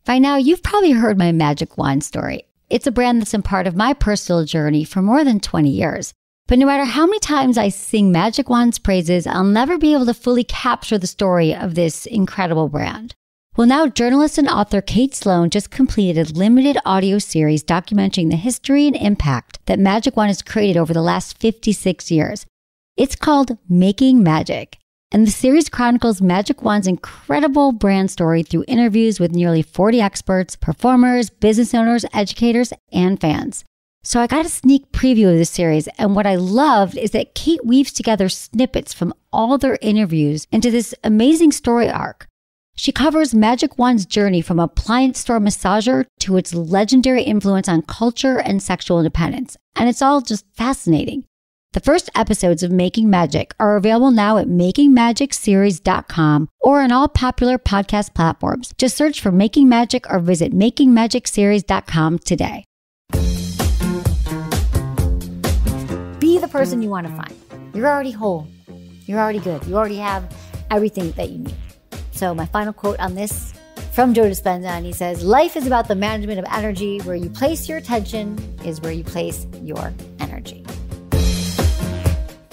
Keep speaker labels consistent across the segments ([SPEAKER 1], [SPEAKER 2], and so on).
[SPEAKER 1] By now, you've probably heard my Magic Wand story. It's a brand that's been part of my personal journey for more than 20 years. But no matter how many times I sing Magic Wand's praises, I'll never be able to fully capture the story of this incredible brand. Well, now journalist and author Kate Sloan just completed a limited audio series documenting the history and impact that Magic Wand has created over the last 56 years. It's called Making Magic. And the series chronicles Magic Wand's incredible brand story through interviews with nearly 40 experts, performers, business owners, educators, and fans. So I got a sneak preview of the series, and what I loved is that Kate weaves together snippets from all their interviews into this amazing story arc. She covers Magic Wand's journey from appliance store massager to its legendary influence on culture and sexual independence, and it's all just fascinating. The first episodes of Making Magic are available now at makingmagicseries.com or on all popular podcast platforms. Just search for Making Magic or visit makingmagicseries.com today. Be the person you want to find. You're already whole. You're already good. You already have everything that you need. So my final quote on this from Joe Dispenza, and he says, "Life is about the management of energy. Where you place your attention is where you place your energy."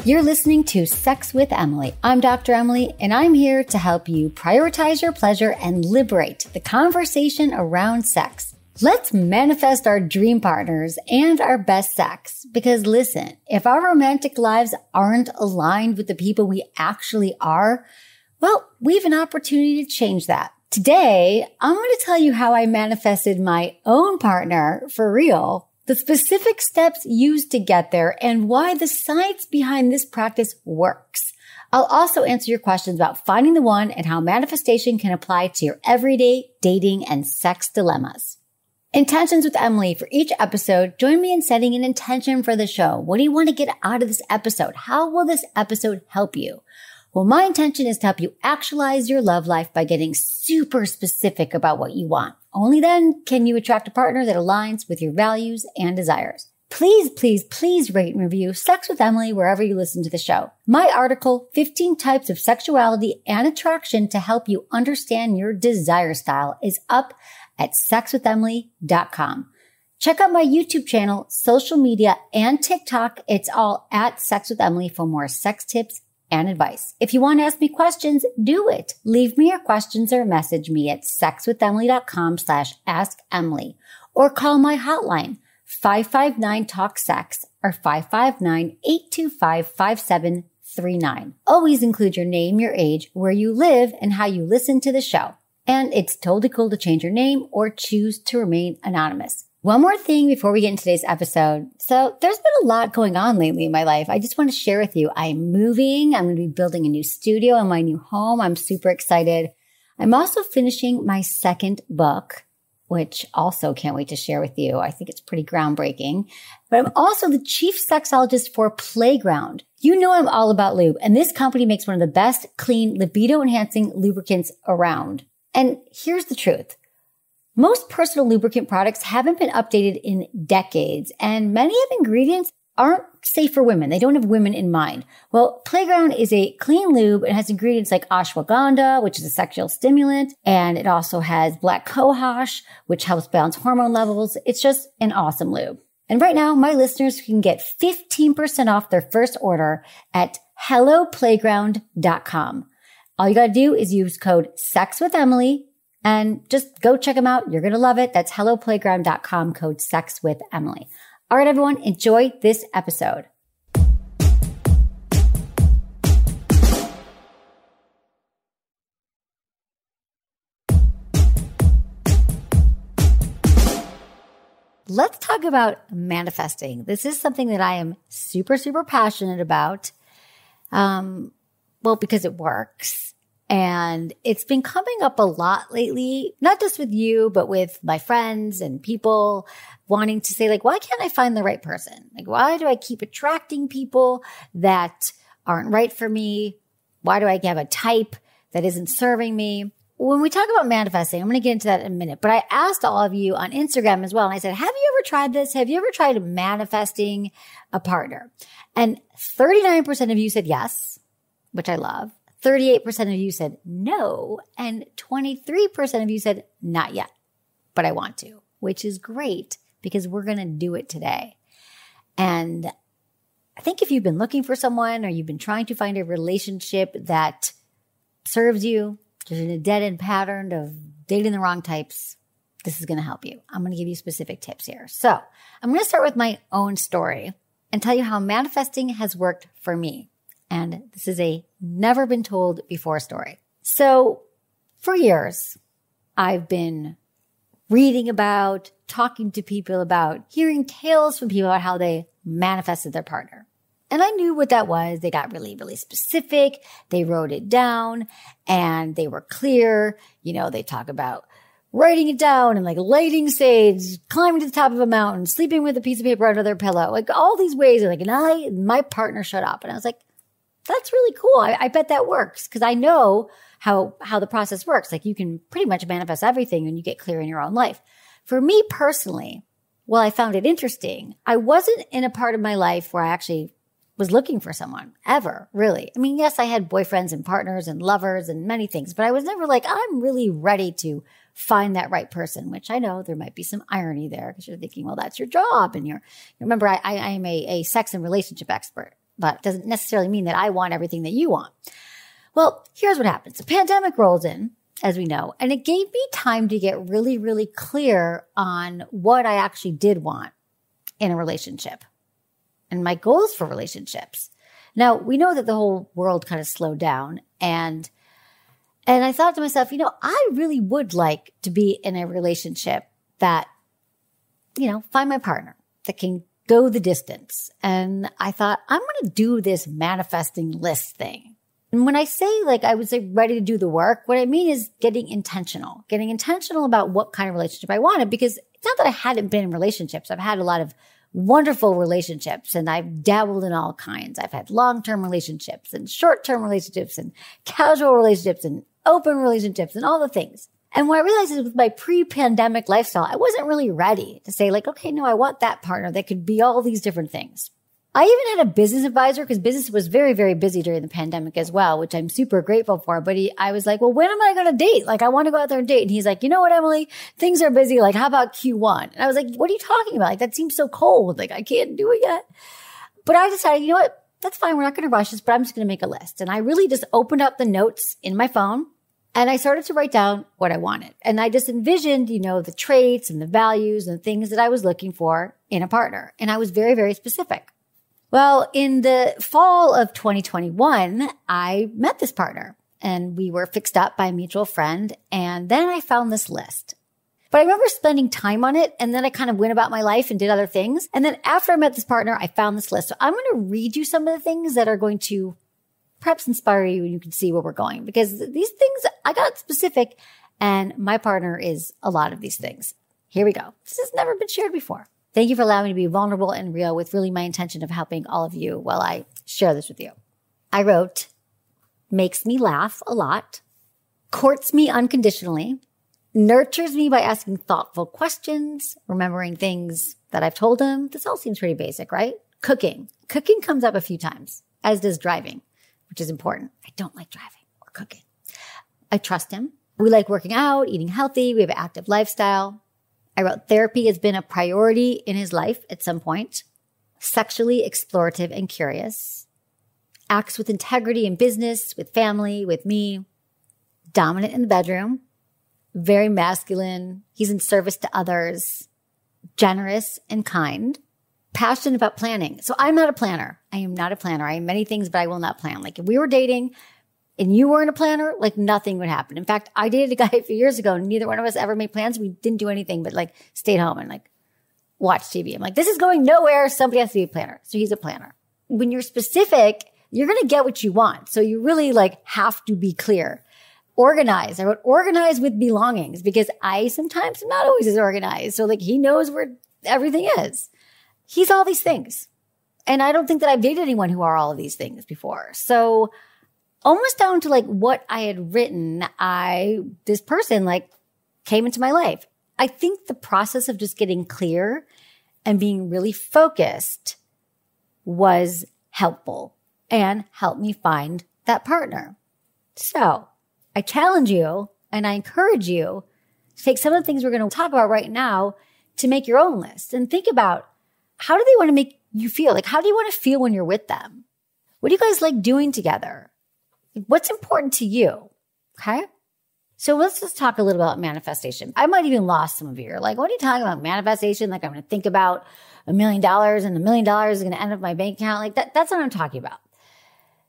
[SPEAKER 1] You're listening to Sex with Emily. I'm Dr. Emily, and I'm here to help you prioritize your pleasure and liberate the conversation around sex. Let's manifest our dream partners and our best sex. Because listen, if our romantic lives aren't aligned with the people we actually are, well, we have an opportunity to change that. Today, I'm going to tell you how I manifested my own partner for real, the specific steps used to get there, and why the science behind this practice works. I'll also answer your questions about finding the one and how manifestation can apply to your everyday dating and sex dilemmas. Intentions with Emily. For each episode, join me in setting an intention for the show. What do you want to get out of this episode? How will this episode help you? Well, my intention is to help you actualize your love life by getting super specific about what you want. Only then can you attract a partner that aligns with your values and desires. Please, please, please rate and review Sex with Emily wherever you listen to the show. My article, 15 Types of Sexuality and Attraction to Help You Understand Your Desire Style, is up at sexwithemily.com. Check out my YouTube channel, social media, and TikTok. It's all at Sex with Emily for more sex tips and advice. If you want to ask me questions, do it. Leave me your questions or message me at sexwithemily.com/assemily or call my hotline 559-TALK-SEX or 559-825-5739. Always include your name, your age, where you live, and how you listen to the show. And it's totally cool to change your name or choose to remain anonymous. One more thing before we get into today's episode. So there's been a lot going on lately in my life. I just want to share with you. I'm moving. I'm going to be building a new studio in my new home. I'm super excited. I'm also finishing my second book, which also can't wait to share with you. I think it's pretty groundbreaking. But I'm also the chief sexologist for Playground. You know I'm all about lube, and this company makes one of the best clean, libido-enhancing lubricants around. And here's the truth. Most personal lubricant products haven't been updated in decades, and many of the ingredients aren't safe for women. They don't have women in mind. Well, Playground is a clean lube. It has ingredients like ashwagandha, which is a sexual stimulant, and it also has black cohosh, which helps balance hormone levels. It's just an awesome lube. And right now, my listeners can get 15% off their first order at helloplayground.com. All you got to do is use code SEXWITHEMILY and just go check them out. You're going to love it. That's helloplayground.com, code SEXWITHEMILY. All right, everyone, enjoy this episode. Let's talk about manifesting. This is something that I am super, super passionate about. Because it works. And it's been coming up a lot lately, not just with you, but with my friends and people wanting to say, like, why can't I find the right person? Like, why do I keep attracting people that aren't right for me? Why do I have a type that isn't serving me? When we talk about manifesting, I'm going to get into that in a minute, but I asked all of you on Instagram as well. And I said, have you ever tried this? Have you ever tried manifesting a partner? And 39% of you said yes, which I love. 38% of you said no, and 23% of you said not yet. but I want to, which is great because we're going to do it today. And I think if you've been looking for someone or you've been trying to find a relationship that serves you, you're in a dead-end pattern of dating the wrong types, this is going to help you. I'm going to give you specific tips here. So I'm going to start with my own story and tell you how manifesting has worked for me. And this is a never been told before story. So for years, I've been reading about, talking to people about, hearing tales from people about how they manifested their partner. And I knew what that was. They got really, really specific. They wrote it down and they were clear. You know, they talk about writing it down and like lighting sage, climbing to the top of a mountain, sleeping with a piece of paper under their pillow, like all these ways. Like, and my partner shut up. And I was like, that's really cool. I bet that works because I know how the process works. Like you can pretty much manifest everything when you get clear in your own life. For me personally, well, I found it interesting. I wasn't in a part of my life where I actually was looking for someone ever, really. I mean, yes, I had boyfriends and partners and lovers and many things, but I was never like, I'm really ready to find that right person, which I know there might be some irony there because you're thinking, well, that's your job. And remember, I am a sex and relationship expert, but it doesn't necessarily mean that I want everything that you want. Well, here's what happens. The pandemic rolls in, as we know, and it gave me time to get really, really clear on what I actually did want in a relationship and my goals for relationships. Now, we know that the whole world kind of slowed down and I thought to myself, I really would like to be in a relationship that, find my partner that can go the distance. And I thought, I'm going to do this manifesting list thing. And when I say I would say ready to do the work, what I mean is getting intentional about what kind of relationship I wanted, because it's not that I hadn't been in relationships. I've had a lot of wonderful relationships and I've dabbled in all kinds. I've had long-term relationships and short-term relationships and casual relationships and open relationships and all the things. And what I realized is with my pre-pandemic lifestyle, I wasn't really ready to say okay, no, I want that partner that could be all these different things. I even had a business advisor because business was very, very busy during the pandemic as well, which I'm super grateful for. But I was like, well, when am I going to date? I want to go out there and date. And he's like, you know what, Emily, things are busy. How about Q1? And I was like, what are you talking about? That seems so cold. I can't do it yet. But I decided, you know what? That's fine. We're not going to rush this, but I'm just going to make a list. And I really just opened up the notes in my phone and I started to write down what I wanted. And I just envisioned, the traits and the values and the things that I was looking for in a partner. And I was very, very specific. Well, in the fall of 2021, I met this partner and we were fixed up by a mutual friend. And then I found this list. But I remember spending time on it and then I kind of went about my life and did other things. And then after I met this partner, I found this list. So I'm going to read you some of the things that are going to perhaps inspire you and you can see where we're going, because these things, I got specific and my partner is a lot of these things. Here we go. This has never been shared before. Thank you for allowing me to be vulnerable and real with really my intention of helping all of you while I share this with you. I wrote, makes me laugh a lot, courts me unconditionally, nurtures me by asking thoughtful questions, remembering things that I've told him. This all seems pretty basic, right? Cooking. Cooking comes up a few times, as does driving, which is important. I don't like driving or cooking. I trust him. We like working out, eating healthy. We have an active lifestyle. I wrote therapy has been a priority in his life at some point. Sexually explorative and curious. Acts with integrity in business, with family, with me. Dominant in the bedroom. Very masculine. He's in service to others. Generous and kind. Passionate about planning. So I'm not a planner. I am not a planner. I am many things, but I will not plan. If we were dating and you weren't a planner, nothing would happen. In fact, I dated a guy a few years ago and neither one of us ever made plans. We didn't do anything but stayed home and watch TV. I'm this is going nowhere. Somebody has to be a planner. So he's a planner. When you're specific, you're going to get what you want. So you really have to be clear. Organize. I wrote organize with belongings because I sometimes am not always as organized. So he knows where everything is. He's all these things. And I don't think that I've dated anyone who are all of these things before. So almost down to what I had written, this person came into my life. I think the process of just getting clear and being really focused was helpful and helped me find that partner. So I challenge you and I encourage you take some of the things we're going to talk about right now to make your own list and think about, how do they want to make you feel? Like, how do you want to feel when you're with them? What do you guys like doing together? What's important to you? Okay. So let's just talk a little about manifestation. I might even lost some of you. You're like, what are you talking about? Manifestation? Like, I'm going to think about $1 million and $1 million is going to end up in my bank account. Like that's what I'm talking about.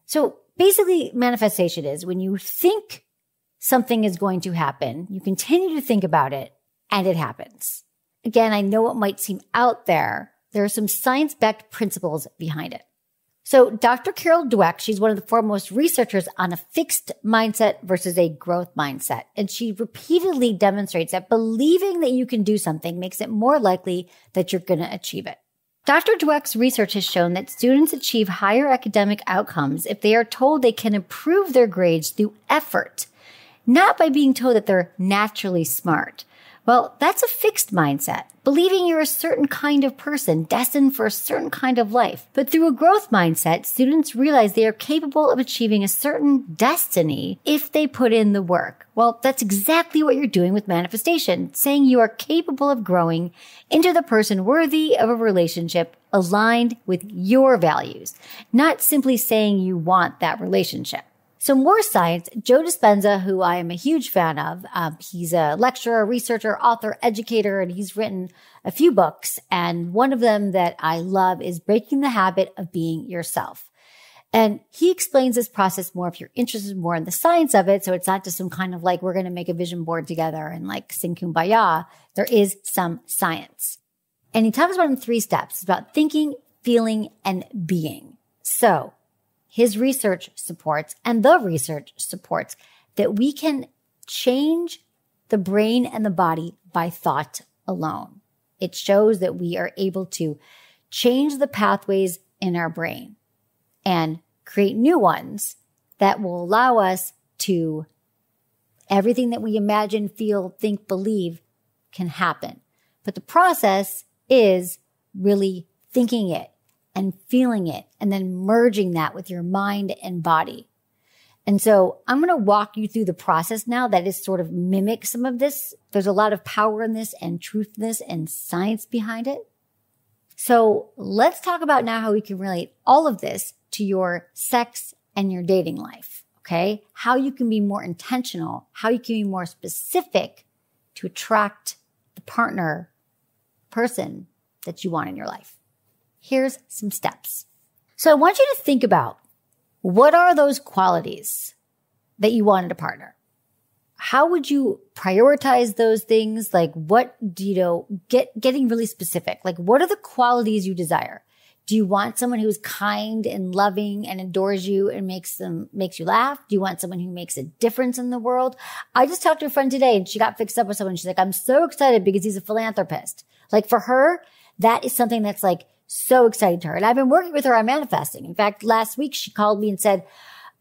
[SPEAKER 1] So basically, manifestation is when you think something is going to happen, you continue to think about it, and it happens. Again, I know it might seem out there. There are some science-backed principles behind it. So Dr. Carol Dweck, she's one of the foremost researchers on a fixed mindset versus a growth mindset. And she repeatedly demonstrates that believing that you can do something makes it more likely that you're going to achieve it. Dr. Dweck's research has shown that students achieve higher academic outcomes if they are told they can improve their grades through effort, not by being told that they're naturally smart. Well, that's a fixed mindset, believing you're a certain kind of person destined for a certain kind of life. But through a growth mindset, students realize they are capable of achieving a certain destiny if they put in the work. Well, that's exactly what you're doing with manifestation, saying you are capable of growing into the person worthy of a relationship aligned with your values, not simply saying you want that relationship. So more science, Joe Dispenza, who I am a huge fan of, he's a lecturer, researcher, author, educator, and he's written a few books. And one of them that I love is Breaking the Habit of Being Yourself. And he explains this process more if you're interested more in the science of it. So it's not just some kind of like, we're going to make a vision board together and like sing Kumbaya. There is some science. And he talks about it in 3 steps. It's about thinking, feeling, and being. So his research supports, and the research supports, that we can change the brain and the body by thought alone. It shows that we are able to change the pathways in our brain and create new ones that will allow us to, everything that we imagine, feel, think, believe can happen. But the process is really thinking it and feeling it, and then merging that with your mind and body. And so I'm going to walk you through the process now that is sort of mimic some of this. There's a lot of power in this and truth in this and science behind it. So let's talk about now how we can relate all of this to your sex and your dating life, okay? How you can be more intentional, how you can be more specific to attract the partner, person that you want in your life. Here's some steps. So I want you to think about, what are those qualities that you want in a partner? How would you prioritize those things? Like what do you know, getting really specific. Like what are the qualities you desire? Do you want someone who's kind and loving and adores you and makes you laugh? Do you want someone who makes a difference in the world? I just talked to a friend today and she got fixed up with someone. She's like, I'm so excited because he's a philanthropist. Like for her, that is something that's like so exciting to her. And I've been working with her on manifesting. In fact, last week she called me and said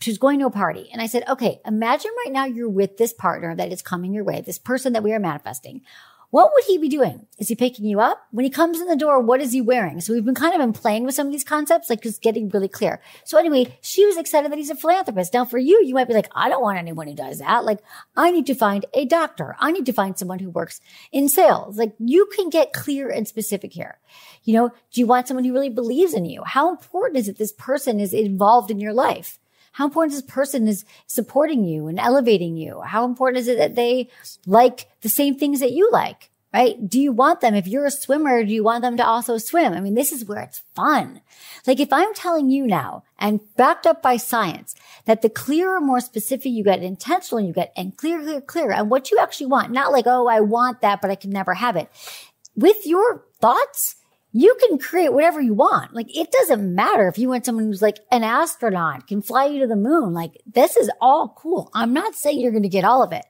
[SPEAKER 1] she was going to a party. And I said, okay, imagine right now you're with this partner that is coming your way, this person that we are manifesting. What would he be doing? Is he picking you up? When he comes in the door, what is he wearing? So we've been kind of been playing with some of these concepts, like just getting really clear. So anyway, she was excited that he's a philanthropist. Now for you, you might be like, I don't want anyone who does that. Like I need to find a doctor. I need to find someone who works in sales. Like you can get clear and specific here. You know, do you want someone who really believes in you? How important is it this person is involved in your life? How important is this person is supporting you and elevating you? How important is it that they like the same things that you like, right? Do you want them, if you're a swimmer, do you want them to also swim? I mean, this is where it's fun. Like if I'm telling you now and backed up by science that the clearer, more specific you get, intentional you get, and clear, and what you actually want, not like, oh, I want that, but I can never have it. With your thoughts, you can create whatever you want. Like, it doesn't matter if you want someone who's like an astronaut, can fly you to the moon. Like, this is all cool. I'm not saying you're going to get all of it,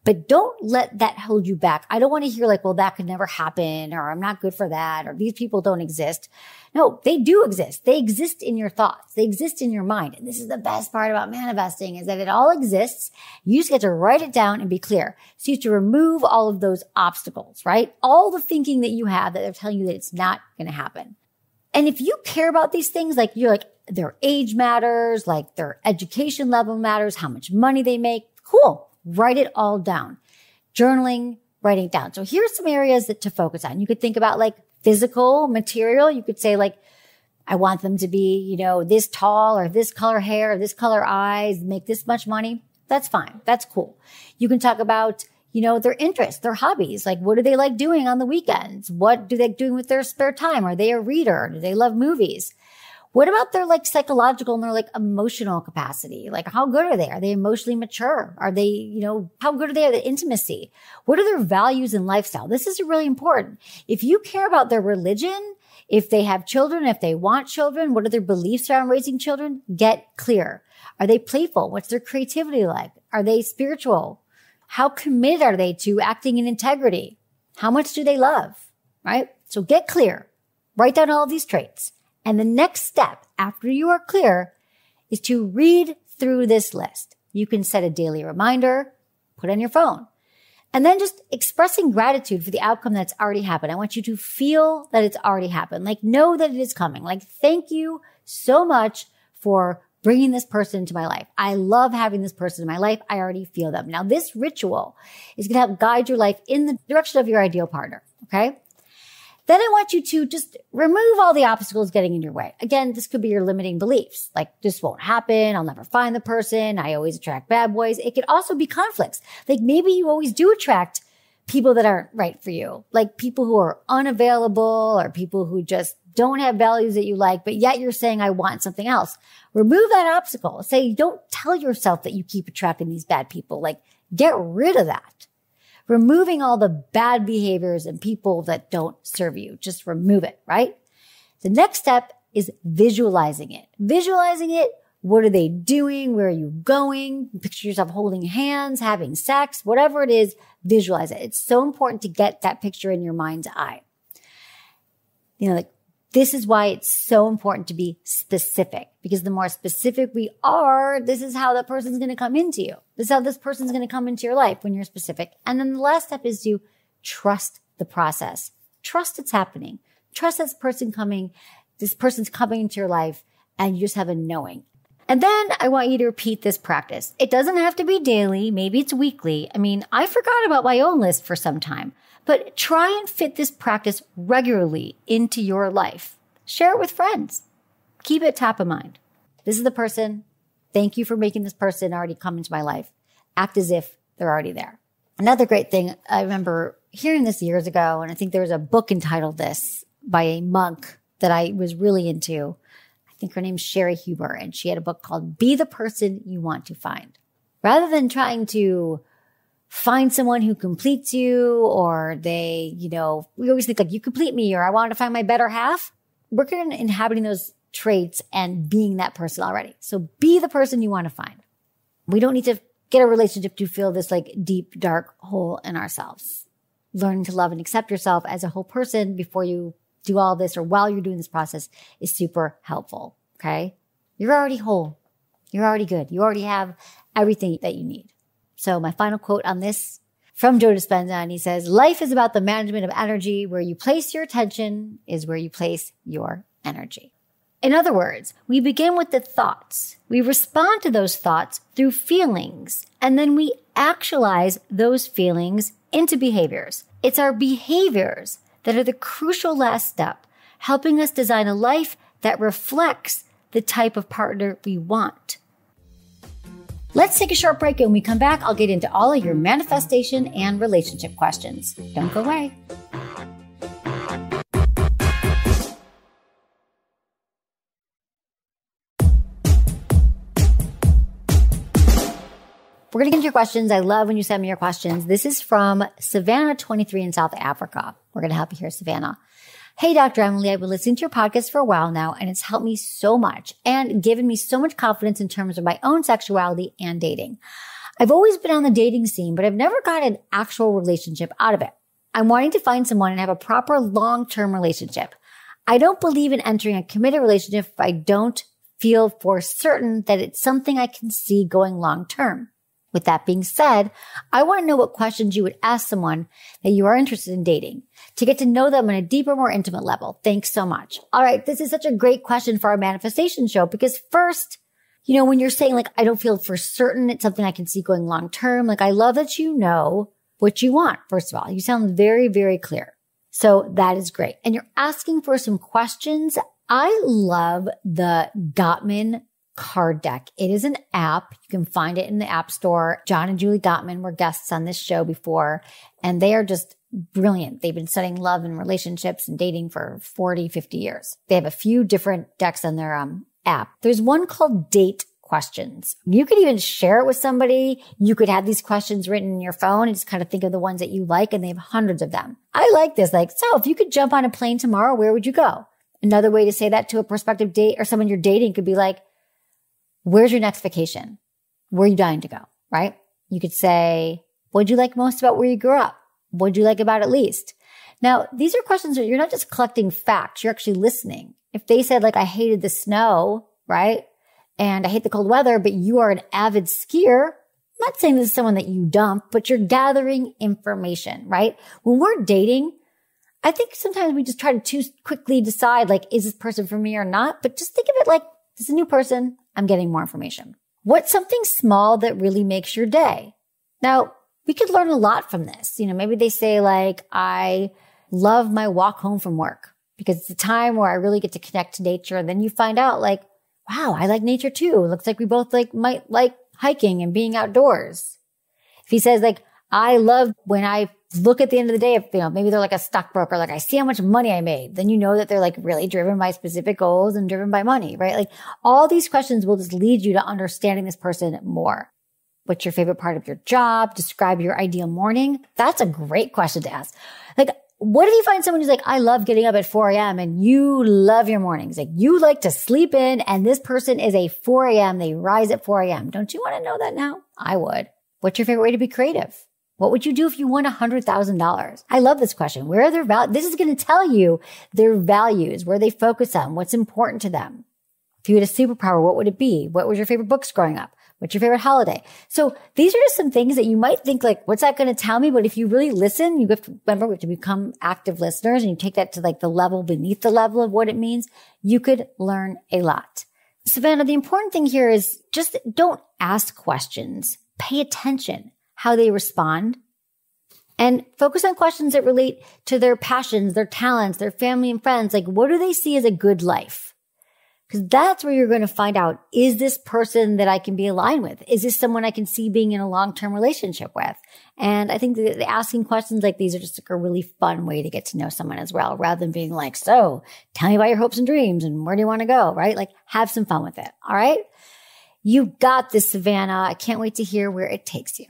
[SPEAKER 1] but don't let that hold you back. I don't want to hear like, well, that could never happen, or I'm not good for that, or these people don't exist. No, they do exist. They exist in your thoughts. They exist in your mind. And this is the best part about manifesting, is that it all exists. You just get to write it down and be clear. So you have to remove all of those obstacles, right? All the thinking that you have that they're telling you that it's not going to happen. And if you care about these things, like you're like, their age matters, like their education level matters, how much money they make, cool. Write it all down. Journaling, writing it down. So here's some areas to focus on. You could think about like physical material. You could say like, I want them to be, this tall or this color hair or this color eyes, make this much money. That's fine. That's cool. You can talk about, their interests, their hobbies. Like, what do they like doing on the weekends? What do they like doing with their spare time? Are they a reader? Do they love movies? What about their like psychological and their like emotional capacity? Like, how good are they? Are they emotionally mature? Are they, how good are they at the intimacy? What are their values and lifestyle? This is really important. If you care about their religion, if they have children, if they want children, what are their beliefs around raising children? Get clear. Are they playful? What's their creativity like? Are they spiritual? How committed are they to acting in integrity? How much do they love? Right? So get clear. Write down all of these traits. And the next step after you are clear is to read through this list. You can set a daily reminder, put on your phone, and then just expressing gratitude for the outcome that's already happened. I want you to feel that it's already happened. Like, know that it is coming. Like, thank you so much for bringing this person into my life. I love having this person in my life. I already feel them. Now, this ritual is going to help guide your life in the direction of your ideal partner. Okay. Then I want you to just remove all the obstacles getting in your way. Again, this could be your limiting beliefs. Like, this won't happen. I'll never find the person. I always attract bad boys. It could also be conflicts. Like, maybe you always do attract people that aren't right for you. Like people who are unavailable or people who just don't have values that you like, but yet you're saying, I want something else. Remove that obstacle. Say, don't tell yourself that you keep attracting these bad people. Like, get rid of that. Removing all the bad behaviors and people that don't serve you. Just remove it, right? The next step is visualizing it. Visualizing it. What are they doing? Where are you going? Picture yourself holding hands, having sex, whatever it is, visualize it. It's so important to get that picture in your mind's eye. This is why it's so important to be specific, because the more specific we are, this is how that person's going to come into you. This is how this person's going to come into your life when you're specific. And then the last step is to trust the process. Trust it's happening. Trust this person's coming into your life, and you just have a knowing. And then I want you to repeat this practice. It doesn't have to be daily. Maybe it's weekly. I forgot about my own list for some time, but try and fit this practice regularly into your life. Share it with friends. Keep it top of mind. This is the person. Thank you for making this person already come into my life. Act as if they're already there. Another great thing, I remember hearing this years ago, and I think there was a book entitled this by a monk that I was really into. I think her name's Sherry Huber, and she had a book called Be the Person You Want to Find. Rather than trying to find someone who completes you, or we always think like, you complete me, or I want to find my better half. Work on inhabiting those traits and being that person already. So be the person you want to find. We don't need to get a relationship to feel this like deep, dark hole in ourselves. Learning to love and accept yourself as a whole person before you do all this or while you're doing this process is super helpful. Okay. You're already whole. You're already good. You already have everything that you need. So my final quote on this from Joe Dispenza, and he says, life is about the management of energy. Where you place your attention is where you place your energy. In other words, we begin with the thoughts. We respond to those thoughts through feelings, and then we actualize those feelings into behaviors. It's our behaviors that are the crucial last step, helping us design a life that reflects the type of partner we want. Let's take a short break, and when we come back, I'll get into all of your manifestation and relationship questions. Don't go away. We're going to get into your questions. I love when you send me your questions. This is from Savannah, 23 in South Africa. We're going to help you here, Savannah. Hey, Dr. Emily, I've been listening to your podcast for a while now, and it's helped me so much and given me so much confidence in terms of my own sexuality and dating. I've always been on the dating scene, but I've never got an actual relationship out of it. I'm wanting to find someone and have a proper long-term relationship. I don't believe in entering a committed relationship if I don't feel for certain that it's something I can see going long-term. With that being said, I want to know what questions you would ask someone that you are interested in dating to get to know them on a deeper, more intimate level. Thanks so much. All right. This is such a great question for our manifestation show, because first, when you're saying like, I don't feel for certain it's something I can see going long term, like I love that you know what you want, first of all. You sound very, very clear. So that is great. And you're asking for some questions. I love the Gottman card deck. It is an app. You can find it in the App Store. John and Julie Gottman were guests on this show before, and they are just brilliant. They've been studying love and relationships and dating for 40, 50 years. They have a few different decks on their app. There's one called Date Questions. You could even share it with somebody. You could have these questions written in your phone and just kind of think of the ones that you like, and they have hundreds of them. I like this. Like, so if you could jump on a plane tomorrow, where would you go? Another way to say that to a prospective date or someone you're dating could be like, where's your next vacation? Where are you dying to go? Right? You could say, what'd you like most about where you grew up? What'd you like about it least? Now, these are questions that you're not just collecting facts. You're actually listening. If they said like, I hated the snow, right? And I hate the cold weather, but you are an avid skier. I'm not saying this is someone that you dump, but you're gathering information, right? When we're dating, I think sometimes we just try to too quickly decide like, is this person for me or not? But just think of it like, this is a new person. I'm getting more information. What's something small that really makes your day? Now, we could learn a lot from this. Maybe they say like, I love my walk home from work because it's a time where I really get to connect to nature. And then you find out like, wow, I like nature too. It looks like we both might like hiking and being outdoors. If he says like, I love when I look at the end of the day, if, maybe they're like a stockbroker, like I see how much money I made, then you know that they're like really driven by specific goals and driven by money, right? Like all these questions will just lead you to understanding this person more. What's your favorite part of your job? Describe your ideal morning. That's a great question to ask. Like, what if you find someone who's like, I love getting up at 4 a.m. and you love your mornings. Like you like to sleep in and this person is a 4 a.m. They rise at 4 a.m. Don't you want to know that now? I would. What's your favorite way to be creative? What would you do if you won $100,000? I love this question. Where are their values? This is going to tell you their values, where they focus on, what's important to them. If you had a superpower, what would it be? What was your favorite books growing up? What's your favorite holiday? So these are just some things that you might think like, what's that going to tell me? But if you really listen, you have to remember, we have to become active listeners and you take that to like the level beneath the level of what it means. You could learn a lot. Savannah, the important thing here is just don't ask questions. Pay attention how they respond and focus on questions that relate to their passions, their talents, their family and friends. Like, what do they see as a good life? Because that's where you're going to find out, is this person that I can be aligned with? Is this someone I can see being in a long-term relationship with? And I think that asking questions like these are just like a really fun way to get to know someone as well, rather than being like, so tell me about your hopes and dreams and where do you want to go, right? Like have some fun with it. All right. You got this, Savannah. I can't wait to hear where it takes you.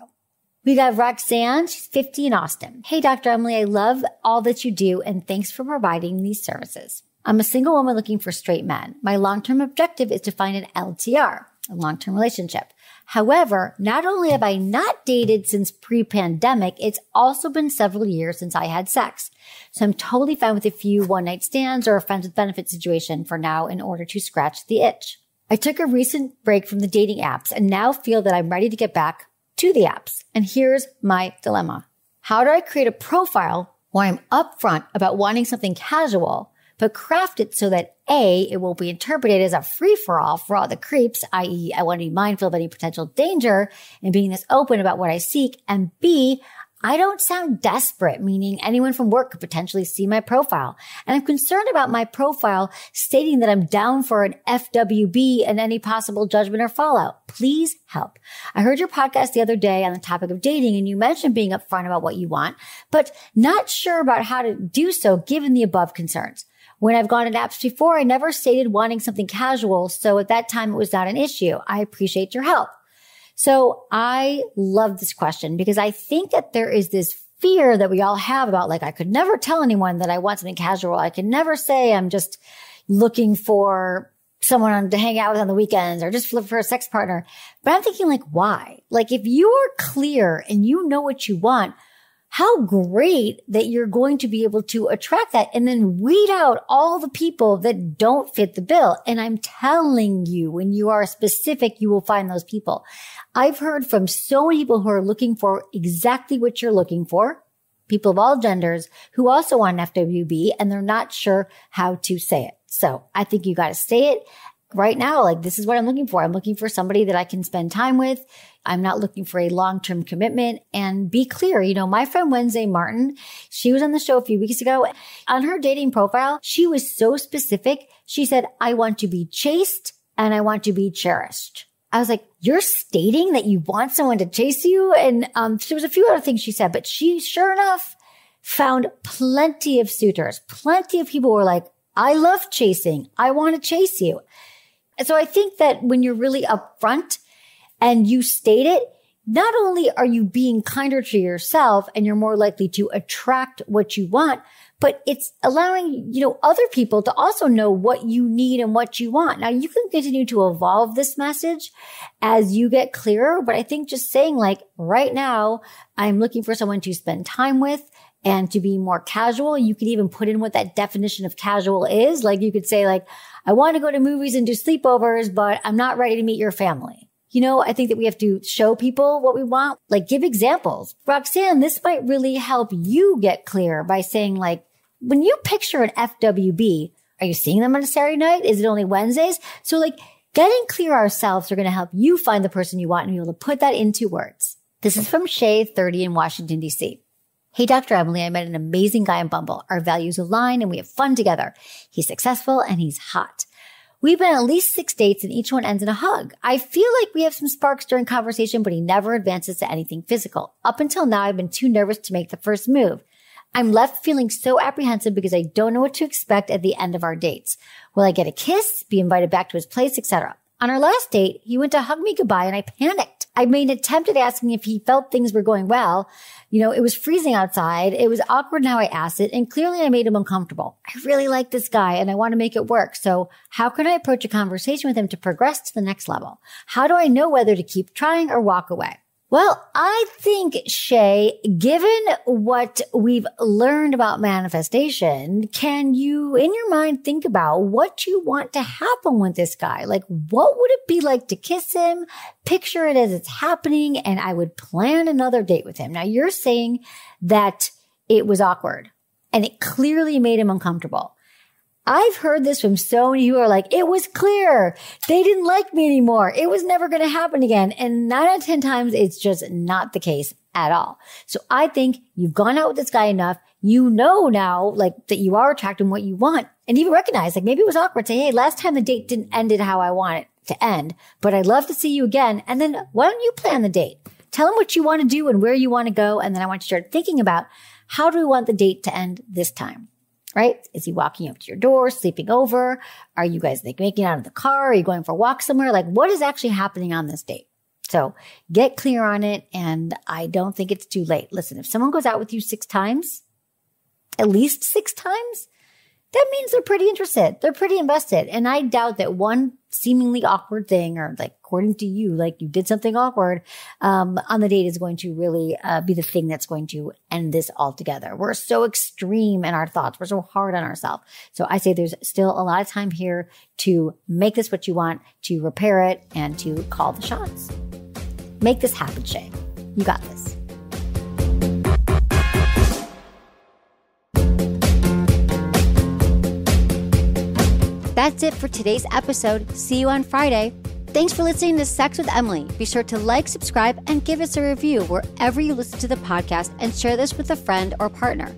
[SPEAKER 1] We got Roxanne. She's 50 in Austin. Hey, Dr. Emily, I love all that you do and thanks for providing these services. I'm a single woman looking for straight men. My long-term objective is to find an LTR, a long-term relationship. However, not only have I not dated since pre-pandemic, it's also been several years since I had sex. So I'm totally fine with a few one-night stands or a friends with benefits situation for now in order to scratch the itch. I took a recent break from the dating apps and now feel that I'm ready to get back to the apps. And here's my dilemma. How do I create a profile where I'm upfront about wanting something casual, but craft it so that A, it won't be interpreted as a free-for-all for all the creeps, i.e. I want to be mindful of any potential danger and being this open about what I seek, and B, I don't sound desperate, meaning anyone from work could potentially see my profile. And I'm concerned about my profile stating that I'm down for an FWB and any possible judgment or fallout. Please help. I heard your podcast the other day on the topic of dating, and you mentioned being upfront about what you want, but not sure about how to do so given the above concerns. When I've gone to apps before, I never stated wanting something casual, so at that time it was not an issue. I appreciate your help. So I love this question because I think that there is this fear that we all have about like, I could never tell anyone that I want something casual. I can never say I'm just looking for someone to hang out with on the weekends or just look for a sex partner. But I'm thinking like, why? Like if you are clear and you know what you want, how great that you're going to be able to attract that and then weed out all the people that don't fit the bill. And I'm telling you, when you are specific, you will find those people. I've heard from so many people who are looking for exactly what you're looking for, people of all genders who also want an FWB and they're not sure how to say it. So I think you got to say it right now, like, this is what I'm looking for. I'm looking for somebody that I can spend time with. I'm not looking for a long-term commitment, and be clear. My friend Wednesday Martin, she was on the show a few weeks ago. On her dating profile, she was so specific. She said, I want to be chaste and I want to be cherished. I was like, you're stating that you want someone to chase you? And there was a few other things she said, but she, sure enough, found plenty of suitors. Plenty of people were like, I love chasing. I want to chase you. And so I think that when you're really upfront and you state it, not only are you being kinder to yourself and you're more likely to attract what you want, but it's allowing, other people to also know what you need and what you want. Now, you can continue to evolve this message as you get clearer, but I think just saying, like, right now, I'm looking for someone to spend time with and to be more casual. You could even put in what that definition of casual is. Like, you could say, like, I want to go to movies and do sleepovers, but I'm not ready to meet your family. I think that we have to show people what we want, like, give examples. Roxanne, this might really help you get clear by saying, like, when you picture an FWB, are you seeing them on a Saturday night? Is it only Wednesdays? So, like, getting clear ourselves are going to help you find the person you want and be able to put that into words. This is from Shay, 30 in Washington, D.C. Hey, Dr. Emily, I met an amazing guy on Bumble. Our values align and we have fun together. He's successful and he's hot. We've been at least 6 dates and each one ends in a hug. I feel like we have some sparks during conversation, but he never advances to anything physical. Up until now, I've been too nervous to make the first move. I'm left feeling so apprehensive because I don't know what to expect at the end of our dates. Will I get a kiss, be invited back to his place, etc.? On our last date, he went to hug me goodbye and I panicked. I made an attempt at asking if he felt things were going well. It was freezing outside. It was awkward how I asked it, and clearly I made him uncomfortable. I really like this guy and I want to make it work. So how can I approach a conversation with him to progress to the next level? How do I know whether to keep trying or walk away? Well, I think, Shay, given what we've learned about manifestation, can you, in your mind, think about what you want to happen with this guy? Like, what would it be like to kiss him? Picture it as it's happening, and I would plan another date with him. Now, you're saying that it was awkward, and it clearly made him uncomfortable. I've heard this from so many who are like, it was clear. They didn't like me anymore. It was never going to happen again. And 9 out of 10 times, it's just not the case at all. So I think you've gone out with this guy enough. You know now, like, that you are attracting what you want, and even recognize, like, maybe it was awkward. Say, hey, last time the date didn't end it how I want it to end, but I'd love to see you again. And then why don't you plan the date? Tell him what you want to do and where you want to go. And then I want you to start thinking about, how do we want the date to end this time? Right? Is he walking up to your door, sleeping over? Are you guys making out of the car? Are you going for a walk somewhere? Like, what is actually happening on this date? So get clear on it. And I don't think it's too late. Listen, if someone goes out with you 6 times, at least 6 times, that means they're pretty interested. They're pretty invested. And I doubt that one seemingly awkward thing, or, like, according to you, like, you did something awkward on the date, is going to really be the thing that's going to end this altogether. We're so extreme in our thoughts. We're so hard on ourselves. So I say there's still a lot of time here to make this what you want, to repair it, and to call the shots. Make this happen, Shay. You got this. That's it for today's episode. See you on Friday. Thanks for listening to Sex with Emily. Be sure to like, subscribe, and give us a review wherever you listen to the podcast, and share this with a friend or partner.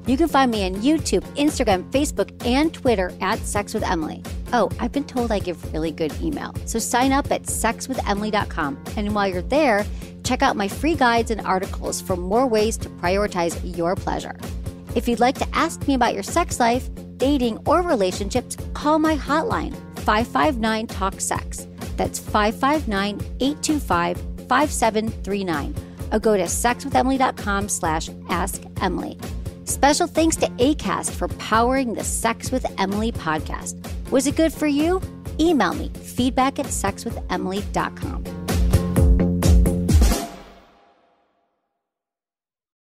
[SPEAKER 1] You can find me on YouTube, Instagram, Facebook, and Twitter at Sex with Emily. Oh, I've been told I give really good email. So sign up at sexwithemily.com. And while you're there, check out my free guides and articles for more ways to prioritize your pleasure. If you'd like to ask me about your sex life, dating, or relationships, call my hotline, 559-TALK-SEX. That's 559-825-5739. Or go to sexwithemily.com/askemily. Special thanks to Acast for powering the Sex with Emily podcast. Was it good for you? Email me, feedback@sexwithemily.com.